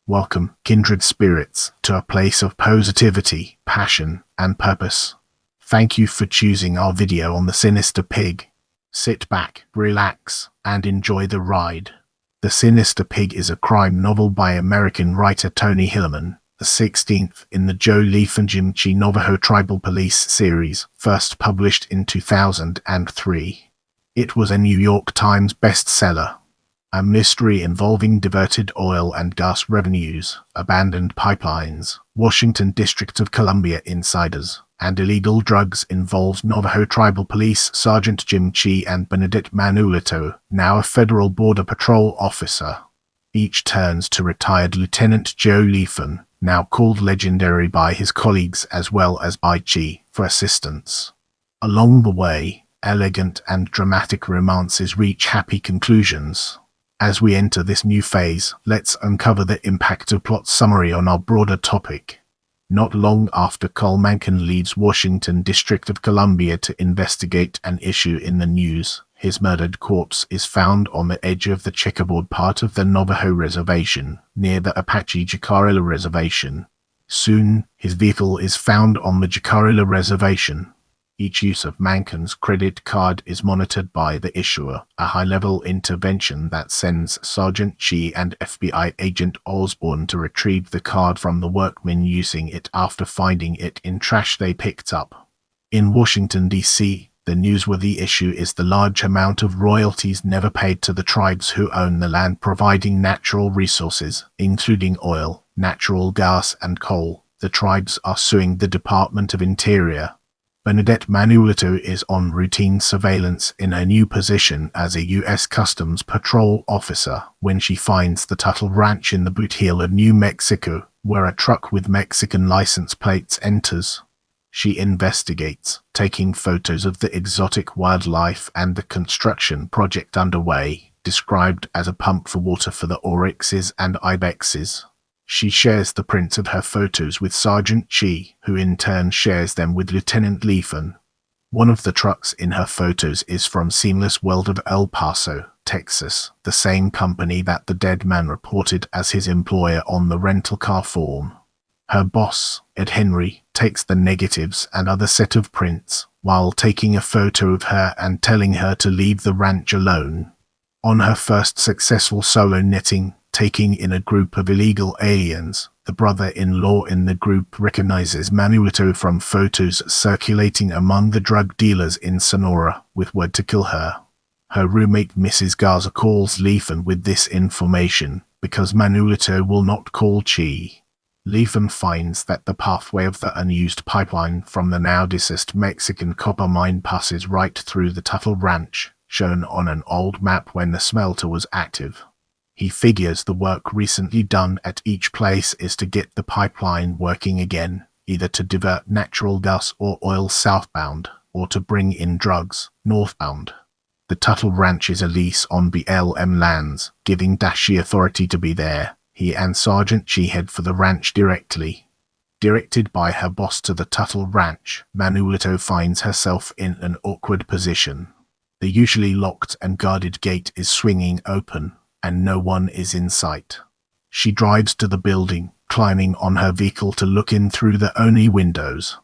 Welcome, kindred spirits, to a place of positivity, passion, and purpose. Thank you for choosing our video on the Sinister Pig. Sit back, relax, and enjoy the ride. The Sinister Pig is a crime novel by American writer Tony Hillerman, the 16th in the Joe Leaphorn Chee Navajo Tribal Police series, first published in 2003. It was a New York Times bestseller. A mystery involving diverted oil and gas revenues, abandoned pipelines, Washington District of Columbia insiders, and illegal drugs involves Navajo Tribal Police Sergeant Jim Chee and Bernadette Manuelito, now a federal border patrol officer. Each turns to retired Lieutenant Joe Leaphorn, now called legendary by his colleagues as well as by Chee, for assistance. Along the way, elegant and dramatic romances reach happy conclusions. As we enter this new phase, let's uncover the impact of plot summary on our broader topic. Not long after Cole Mencken leaves Washington District of Columbia to investigate an issue in the news, his murdered corpse is found on the edge of the checkerboard part of the Navajo Reservation, near the Apache Jicarilla Reservation. Soon, his vehicle is found on the Jicarilla Reservation. Each use of Mencken's credit card is monitored by the issuer, a high-level intervention that sends Sergeant Chee and FBI agent Osborne to retrieve the card from the workmen using it after finding it in trash they picked up. In Washington, D.C., the newsworthy issue is the large amount of royalties never paid to the tribes who own the land providing natural resources, including oil, natural gas, and coal. The tribes are suing the Department of Interior. Bernadette Manuelito is on routine surveillance in a new position as a U.S. Customs Patrol officer when she finds the Tuttle Ranch in the Bootheel of New Mexico, where a truck with Mexican license plates enters. She investigates, taking photos of the exotic wildlife and the construction project underway, described as a pump for water for the oryxes and ibexes. She shares the prints of her photos with Sergeant Chee, who in turn shares them with Lieutenant Leaphorn. One of the trucks in her photos is from Seamless Weld of El Paso, Texas, the same company that the dead man reported as his employer on the rental car form. Her boss, Ed Henry, takes the negatives and other set of prints, while taking a photo of her and telling her to leave the ranch alone. On her first successful solo netting, taking in a group of illegal aliens, the brother-in-law in the group recognizes Manuelito from photos circulating among the drug dealers in Sonora, with word to kill her. Her roommate Mrs. Garza calls Leaphorn with this information, because Manuelito will not call Chee. Leaphorn finds that the pathway of the unused pipeline from the now-deceased Mexican copper mine passes right through the Tuttle Ranch, shown on an old map when the smelter was active. He figures the work recently done at each place is to get the pipeline working again, either to divert natural gas or oil southbound, or to bring in drugs northbound. The Tuttle Ranch is a lease on BLM lands, giving Dashi authority to be there. He and Sergeant Chee head for the ranch directly. Directed by her boss to the Tuttle Ranch, Manuelito finds herself in an awkward position. The usually locked and guarded gate is swinging open, and no one is in sight. She drives to the building, climbing on her vehicle to look in through the only windows.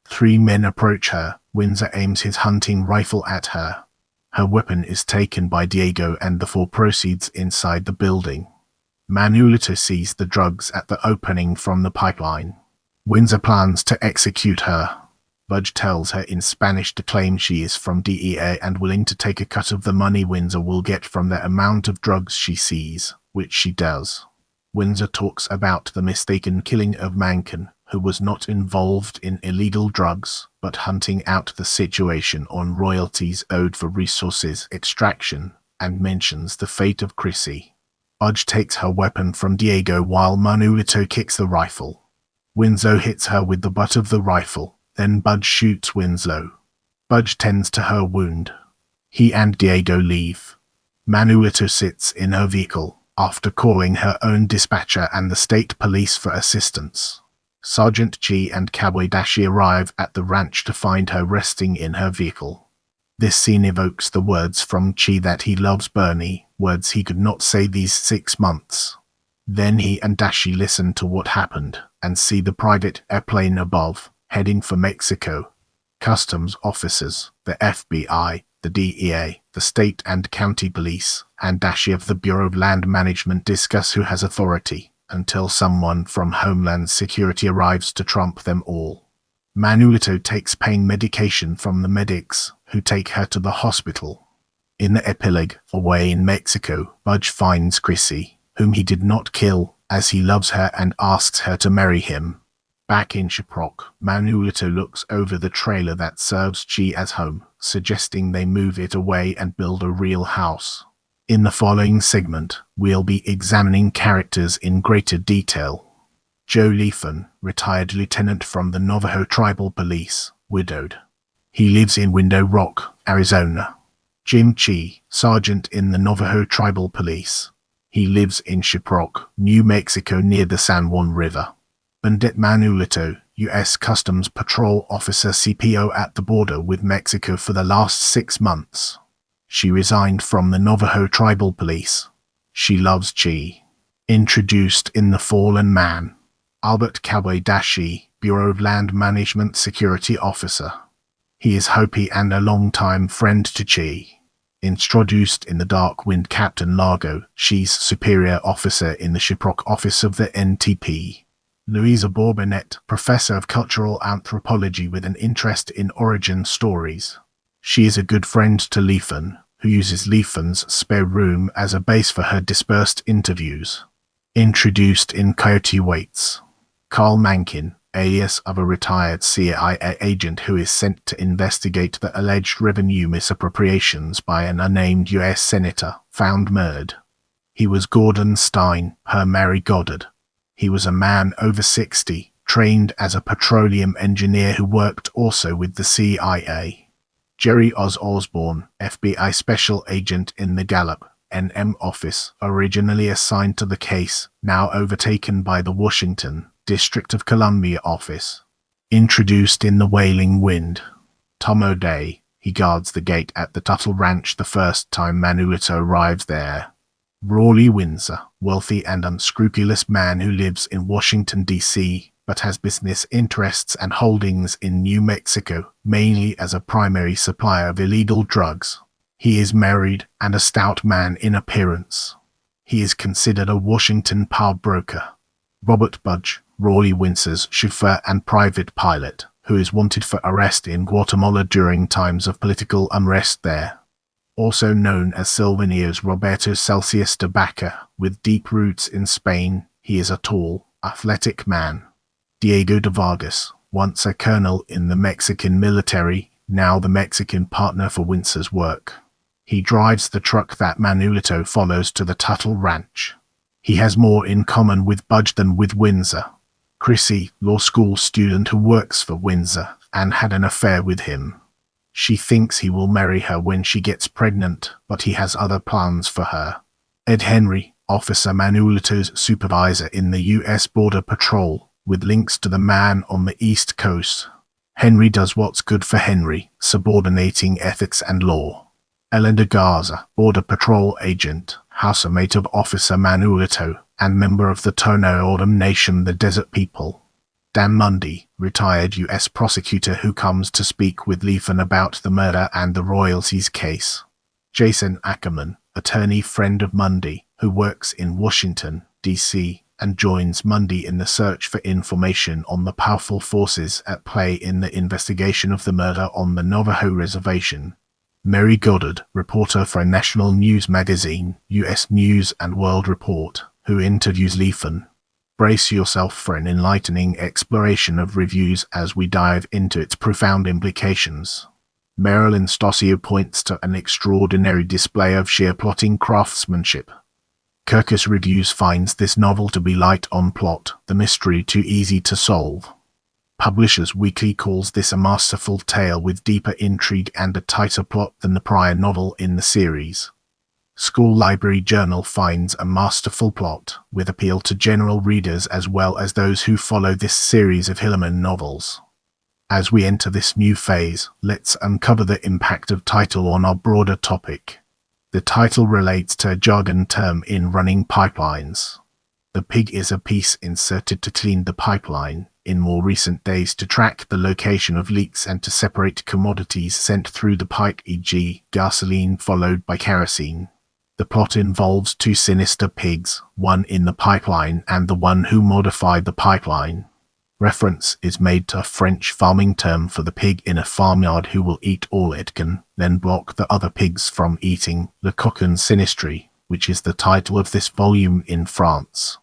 3 men approach her. Windsor aims his hunting rifle at her. Her weapon is taken by Diego and the 4 proceeds inside the building. Manuelito sees the drugs at the opening from the pipeline. Windsor plans to execute her. Budge tells her in Spanish to claim she is from DEA and willing to take a cut of the money Windsor will get from the amount of drugs she sees, which she does. Windsor talks about the mistaken killing of Mencken, who was not involved in illegal drugs, but hunting out the situation on royalties owed for resources extraction, and mentions the fate of Chrissy. Budge takes her weapon from Diego while Manuelito kicks the rifle. Winslow hits her with the butt of the rifle. Then Budge shoots Winslow. Budge tends to her wound. He and Diego leave. Manuelito sits in her vehicle, after calling her own dispatcher and the state police for assistance. Sergeant Chee and Cowboy Dashi arrive at the ranch to find her resting in her vehicle. This scene evokes the words from Chee that he loves Bernie, words he could not say these 6 months. Then he and Dashi listen to what happened and see the private airplane above, heading for Mexico. Customs officers, the FBI, the DEA, the state and county police, and Dashi of the Bureau of Land Management discuss who has authority, until someone from Homeland Security arrives to trump them all. Manuelito takes pain medication from the medics, who take her to the hospital. In the epilogue, away in Mexico, Budge finds Chrissy, whom he did not kill, as he loves her and asks her to marry him. Back in Shiprock, Manuelito looks over the trailer that serves Chee as home, suggesting they move it away and build a real house. In the following segment, we'll be examining characters in greater detail. Joe Leaphorn, retired lieutenant from the Navajo Tribal Police, widowed. He lives in Window Rock, Arizona. Jim Chee, sergeant in the Navajo Tribal Police. He lives in Shiprock, New Mexico near the San Juan River. Bernadette Manuelito, U.S. Customs Patrol Officer CPO at the border with Mexico for the last 6 months. She resigned from the Navajo Tribal Police. She loves Chee. Introduced in The Fallen Man. Albert Cowboy Dashi, Bureau of Land Management Security Officer. He is Hopi and a longtime friend to Chee. Introduced in The Dark Wind, Captain Largo, Chee's superior officer in the Shiprock office of the NTP. Louisa Bernadette, professor of cultural anthropology with an interest in origin stories. She is a good friend to Leaphorn, who uses Leaphorn's spare room as a base for her dispersed interviews. Introduced in Coyote Waits. Carl Mankin, alias of a retired CIA agent who is sent to investigate the alleged revenue misappropriations by an unnamed U.S. senator, found murdered. He was Gordon Stein, her Mary Goddard. He was a man over 60, trained as a petroleum engineer who worked also with the CIA. Jerry Oz Osborne, FBI special agent in the Gallup, NM office, originally assigned to the case, now overtaken by the Washington, District of Columbia office. Introduced in The Wailing Wind. Tom O'Day, he guards the gate at the Tuttle Ranch the first time Manuelito arrives there. Rawley Windsor, wealthy and unscrupulous man who lives in Washington, D.C., but has business interests and holdings in New Mexico, mainly as a primary supplier of illegal drugs. He is married and a stout man in appearance. He is considered a Washington power broker. Robert Budge, Rawley Windsor's chauffeur and private pilot, who is wanted for arrest in Guatemala during times of political unrest there. Also known as Silvanio's Roberto Celsius de Baca, with deep roots in Spain, he is a tall, athletic man. Diego de Vargas, once a colonel in the Mexican military, now the Mexican partner for Windsor's work. He drives the truck that Manuelito follows to the Tuttle Ranch. He has more in common with Budge than with Windsor. Chrissy, law school student who works for Windsor, and had an affair with him. She thinks he will marry her when she gets pregnant, but he has other plans for her. Ed Henry, Officer Manuelito's supervisor in the U.S. Border Patrol, with links to the man on the East Coast. Henry does what's good for Henry, subordinating ethics and law. Ellen de Garza, Border Patrol agent, housemate of Officer Manuelito, and member of the Tono O'odham Nation, the Desert People. Dan Mundy, retired U.S. prosecutor who comes to speak with Leaphorn about the murder and the royalties case. Jason Ackerman, attorney friend of Mundy, who works in Washington, D.C., and joins Mundy in the search for information on the powerful forces at play in the investigation of the murder on the Navajo Reservation. Mary Goddard, reporter for a national news magazine, U.S. News and World Report, who interviews Leaphorn. Brace yourself for an enlightening exploration of reviews as we dive into its profound implications. Marilyn Stossio points to an extraordinary display of sheer plotting craftsmanship. Kirkus Reviews finds this novel to be light on plot, the mystery too easy to solve. Publishers Weekly calls this a masterful tale with deeper intrigue and a tighter plot than the prior novel in the series. School Library Journal finds a masterful plot, with appeal to general readers as well as those who follow this series of Hillerman novels. As we enter this new phase, let's uncover the impact of title on our broader topic. The title relates to a jargon term in running pipelines. The pig is a piece inserted to clean the pipeline in more recent days to track the location of leaks and to separate commodities sent through the pipe, e.g. gasoline followed by kerosene. The plot involves two sinister pigs, one in the pipeline and the one who modified the pipeline. Reference is made to a French farming term for the pig in a farmyard who will eat all it can, then block the other pigs from eating, le coquen sinistre, which is the title of this volume in France.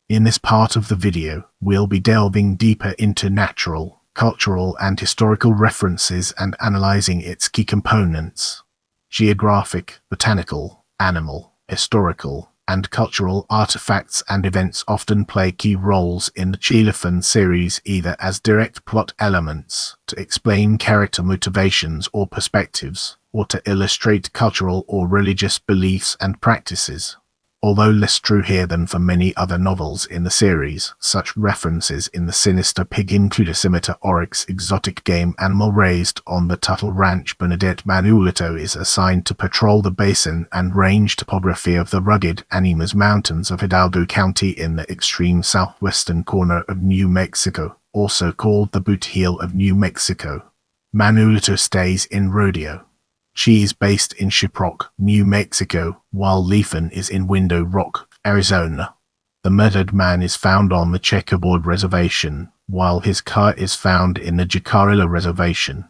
In this part of the video, we'll be delving deeper into natural, cultural and historical references and analyzing its key components. Geographic, botanical, animal, historical, and cultural artifacts and events often play key roles in the Chee Leaphorn series, either as direct plot elements to explain character motivations or perspectives, or to illustrate cultural or religious beliefs and practices. Although less true here than for many other novels in the series, such references in The Sinister Pig include a scimitar oryx exotic game animal raised on the Tuttle Ranch. Bernadette Manuelito is assigned to patrol the basin and range topography of the rugged Animas Mountains of Hidalgo County in the extreme southwestern corner of New Mexico, also called the Boot Heel of New Mexico. Manuelito stays in Rodeo. Chee is based in Shiprock, New Mexico, while Leaphorn is in Window Rock, Arizona. The murdered man is found on the Checkerboard Reservation, while his car is found in the Jicarilla Reservation.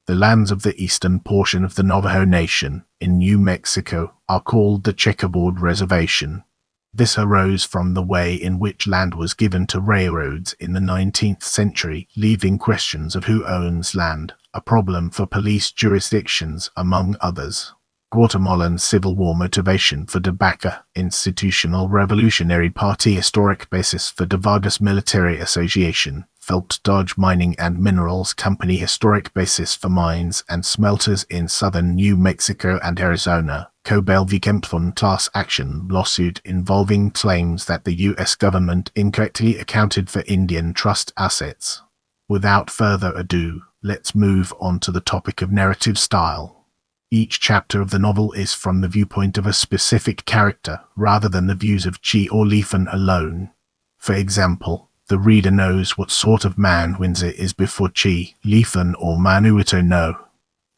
The lands of the eastern portion of the Navajo Nation, in New Mexico, are called the Checkerboard Reservation. This arose from the way in which land was given to railroads in the 19th century, leaving questions of who owns land a problem for police jurisdictions, among others. Guatemalan Civil War motivation for DeBaca, Institutional Revolutionary Party historic basis for De Vargas Military Association, Phelps Dodge Mining and Minerals Company historic basis for mines and smelters in southern New Mexico and Arizona, Cobell v. Kempthorne class action lawsuit involving claims that the U.S. government incorrectly accounted for Indian trust assets. Without further ado, let's move on to the topic of narrative style. Each chapter of the novel is from the viewpoint of a specific character, rather than the views of Chee or Leaphorn alone. For example, the reader knows what sort of man Windsor is before Chee, Leaphorn or Manuelito know.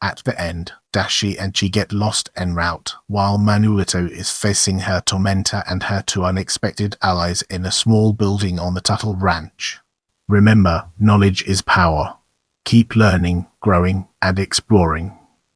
At the end, Chee and Chee get lost en route, while Manuelito is facing her tormentor and her two unexpected allies in a small building on the Tuttle Ranch. Remember, knowledge is power. Keep learning, growing, and exploring.